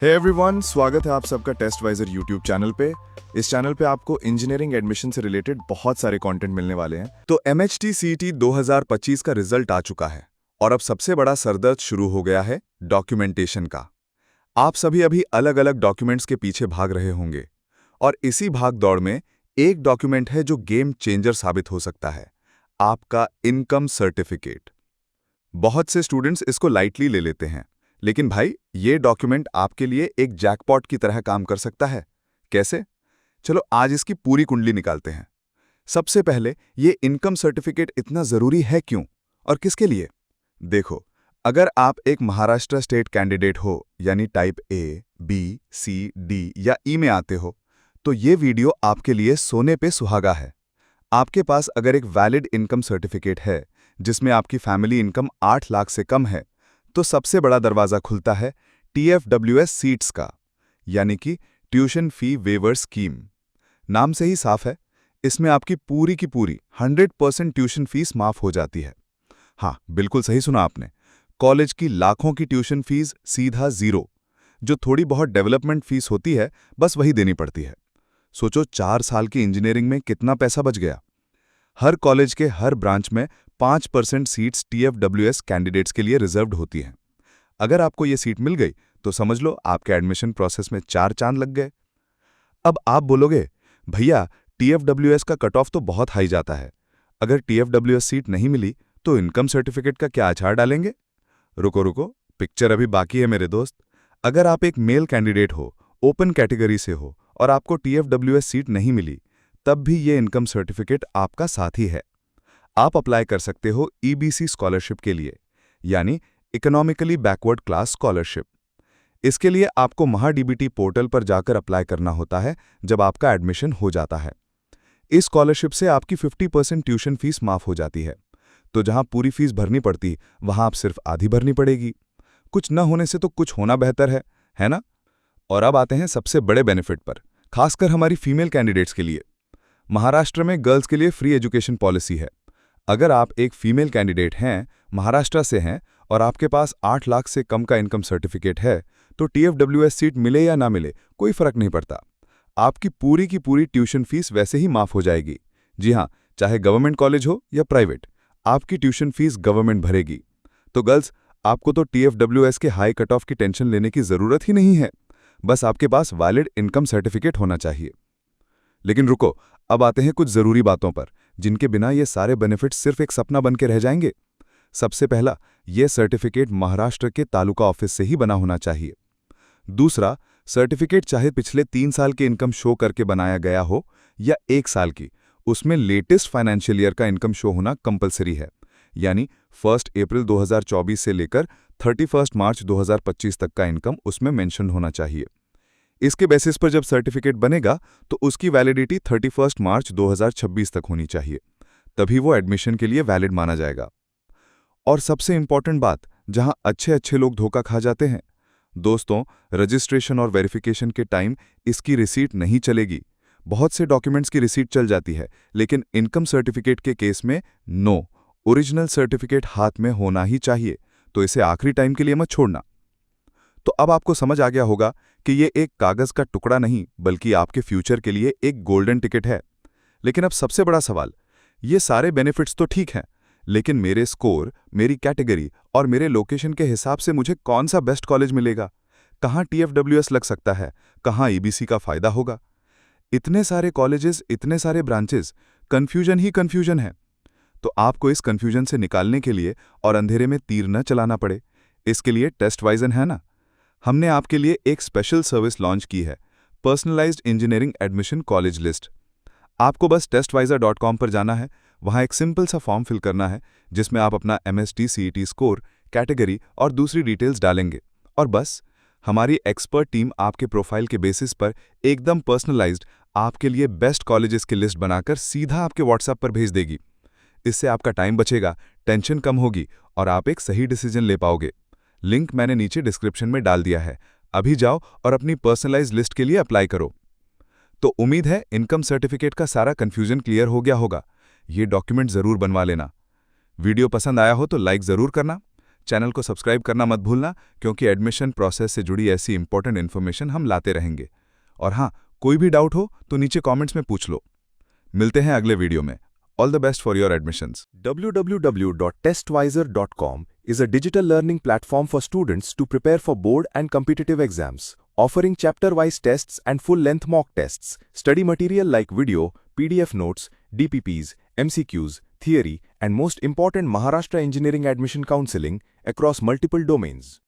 Hey everyone, स्वागत है आप सबका टेस्टवाइजर यूट्यूब चैनल पे। इस चैनल पे आपको इंजीनियरिंग एडमिशन से रिलेटेड बहुत सारे कंटेंट मिलने वाले हैं। तो एमएचटी सीईटी 2025 का रिजल्ट आ चुका है और अब सबसे बड़ा सरदर्द शुरू हो गया है डॉक्यूमेंटेशन का। आप सभी अभी अलग अलग डॉक्यूमेंट्स के पीछे भाग रहे होंगे और इसी भाग दौड़ में एक डॉक्यूमेंट है जो गेम चेंजर साबित हो सकता है, आपका इनकम सर्टिफिकेट। बहुत से स्टूडेंट्स इसको लाइटली ले लेते हैं, लेकिन भाई ये डॉक्यूमेंट आपके लिए एक जैकपॉट की तरह काम कर सकता है। कैसे? चलो आज इसकी पूरी कुंडली निकालते हैं। सबसे पहले ये इनकम सर्टिफिकेट इतना जरूरी है क्यों और किसके लिए? देखो, अगर आप एक महाराष्ट्र स्टेट कैंडिडेट हो, यानी type A, B, C, D या ई में आते हो, तो ये वीडियो आपके लिए सोने पे सुहागा है। आपके पास अगर एक वैलिड इनकम सर्टिफिकेट है जिसमें आपकी फैमिली इनकम 8 लाख से कम है, तो सबसे बड़ा दरवाजा खुलता है TFWS सीट्स का, यानी कि ट्यूशन फी वेवर स्कीम। नाम से ही साफ है, इसमें आपकी पूरी की पूरी 100% ट्यूशन फीस माफ हो जाती है। हाँ, बिल्कुल सही सुना आपने। कॉलेज की लाखों की ट्यूशन फीस सीधा जीरो। जो थोड़ी बहुत डेवलपमेंट फीस होती है, बस वही देनी पड़ती है। सोचो 4 साल की इंजीनियरिंग में कितना पैसा बच गया। हर कॉलेज के हर ब्रांच में 5% सीट्स TFWS कैंडिडेट्स के लिए रिजर्व्ड होती हैं। अगर आपको ये सीट मिल गई तो समझ लो आपके एडमिशन प्रोसेस में 4 चांद लग गए। अब आप बोलोगे, भैया TFWS का कट ऑफ तो बहुत हाई जाता है, अगर TFWS सीट नहीं मिली तो इनकम सर्टिफिकेट का क्या अचार डालेंगे? रुको रुको, पिक्चर अभी बाकी है मेरे दोस्त। अगर आप एक मेल कैंडिडेट हो, ओपन कैटेगरी से हो और आपको TFWS सीट नहीं मिली, तब भी ये इनकम सर्टिफिकेट आपका साथी है। आप अप्लाई कर सकते हो EBC स्कॉलरशिप के लिए, यानी इकोनॉमिकली बैकवर्ड क्लास स्कॉलरशिप। इसके लिए आपको महाडीबीटी पोर्टल पर जाकर अप्लाई करना होता है जब आपका एडमिशन हो जाता है। इस स्कॉलरशिप से आपकी 50% ट्यूशन फीस माफ हो जाती है, तो जहां पूरी फीस भरनी पड़ती वहां आप सिर्फ आधी भरनी पड़ेगी। कुछ न होने से तो कुछ होना बेहतर है ना? और अब आते हैं सबसे बड़े बेनिफिट पर, खासकर हमारी फीमेल कैंडिडेट्स के लिए। महाराष्ट्र में गर्ल्स के लिए फ्री एजुकेशन पॉलिसी है। अगर आप एक फीमेल कैंडिडेट हैं, महाराष्ट्र से हैं और आपके पास 8 लाख से कम का इनकम सर्टिफिकेट है, तो TFWS सीट मिले या ना मिले कोई फर्क नहीं पड़ता। आपकी पूरी की पूरी ट्यूशन फीस वैसे ही माफ हो जाएगी। जी हाँ, चाहे गवर्नमेंट कॉलेज हो या प्राइवेट, आपकी ट्यूशन फीस गवर्नमेंट भरेगी। तो गर्ल्स, आपको तो TFWS के हाई कट ऑफ की टेंशन लेने की जरूरत ही नहीं है, बस आपके पास वैलिड इनकम सर्टिफिकेट होना चाहिए। लेकिन रुको, अब आते हैं कुछ जरूरी बातों पर, जिनके बिना ये सारे बेनिफिट्स सिर्फ एक सपना बन के रह जाएंगे। सबसे पहला, ये सर्टिफिकेट महाराष्ट्र के तालुका ऑफिस से ही बना होना चाहिए। दूसरा, सर्टिफिकेट चाहे पिछले 3 साल की इनकम शो करके बनाया गया हो या 1 साल की, उसमें लेटेस्ट फाइनेंशियल ईयर का इनकम शो होना कंपलसरी है, यानी 1 अप्रैल 2024 से लेकर 31 मार्च 2025 तक का इनकम उसमें मेंशन होना चाहिए। इसके बेसिस पर जब सर्टिफिकेट बनेगा तो उसकी वैलिडिटी 31 मार्च 2026 तक होनी चाहिए, तभी वो एडमिशन के लिए वैलिड माना जाएगा। और सबसे इंपॉर्टेंट बात, जहां अच्छे लोग धोखा खा जाते हैं, दोस्तों, रजिस्ट्रेशन और वेरिफिकेशन के टाइम इसकी रिसीट नहीं चलेगी। बहुत से डॉक्यूमेंट्स की रिसीट चल जाती है, लेकिन इनकम सर्टिफिकेट के केस में नो, ओरिजिनल सर्टिफिकेट हाथ में होना ही चाहिए, तो इसे आखिरी टाइम के लिए मत छोड़ना। तो अब आपको समझ आ गया होगा कि ये एक कागज का टुकड़ा नहीं, बल्कि आपके फ्यूचर के लिए एक गोल्डन टिकट है। लेकिन अब सबसे बड़ा सवाल, ये सारे बेनिफिट्स तो ठीक हैं, लेकिन मेरे स्कोर, मेरी कैटेगरी और मेरे लोकेशन के हिसाब से मुझे कौन सा बेस्ट कॉलेज मिलेगा? कहाँ TFWS लग सकता है? कहाँ EBC का फायदा होगा? इतने सारे कॉलेजेस, इतने सारे ब्रांचेस, कन्फ्यूजन ही कन्फ्यूजन है। तो आपको इस कन्फ्यूजन से निकालने के लिए और अंधेरे में तीर न चलाना पड़े, इसके लिए टेस्टवाइजन है ना? हमने आपके लिए एक स्पेशल सर्विस लॉन्च की है, personalised engineering admission college list. आपको बस testwiser.com पर जाना है, वहां एक सिंपल सा फॉर्म फिल करना है जिसमें आप अपना MST CET स्कोर, कैटेगरी और दूसरी डिटेल्स डालेंगे, और बस हमारी एक्सपर्ट टीम आपके प्रोफाइल के बेसिस पर एकदम पर्सनलाइज्ड आपके लिए बेस्ट कॉलेजेस की लिस्ट बनाकर सीधा आपके व्हाट्सएप पर भेज देगी। इससे आपका टाइम बचेगा, टेंशन कम होगी और आप एक सही डिसीजन ले पाओगे। लिंक मैंने नीचे डिस्क्रिप्शन में डाल दिया है, अभी जाओ और अपनी पर्सनलाइज्ड लिस्ट के लिए अप्लाई करो। तो उम्मीद है इनकम सर्टिफिकेट का सारा कंफ्यूजन क्लियर हो गया होगा। ये डॉक्यूमेंट जरूर बनवा लेना। वीडियो पसंद आया हो तो लाइक जरूर करना, चैनल को सब्सक्राइब करना मत भूलना, क्योंकि एडमिशन प्रोसेस से जुड़ी ऐसी इंपॉर्टेंट इन्फॉर्मेशन हम लाते रहेंगे। और हाँ, कोई भी डाउट हो तो नीचे कमेंट्स में पूछ लो। मिलते हैं अगले वीडियो में। All the best for your admissions. www.testvisor.com is a digital learning platform for students to prepare for board and competitive exams, offering chapter-wise tests and full-length mock tests, study material like video, PDF notes, DPPs, MCQs, theory, and most important Maharashtra Engineering Admission Counseling across multiple domains.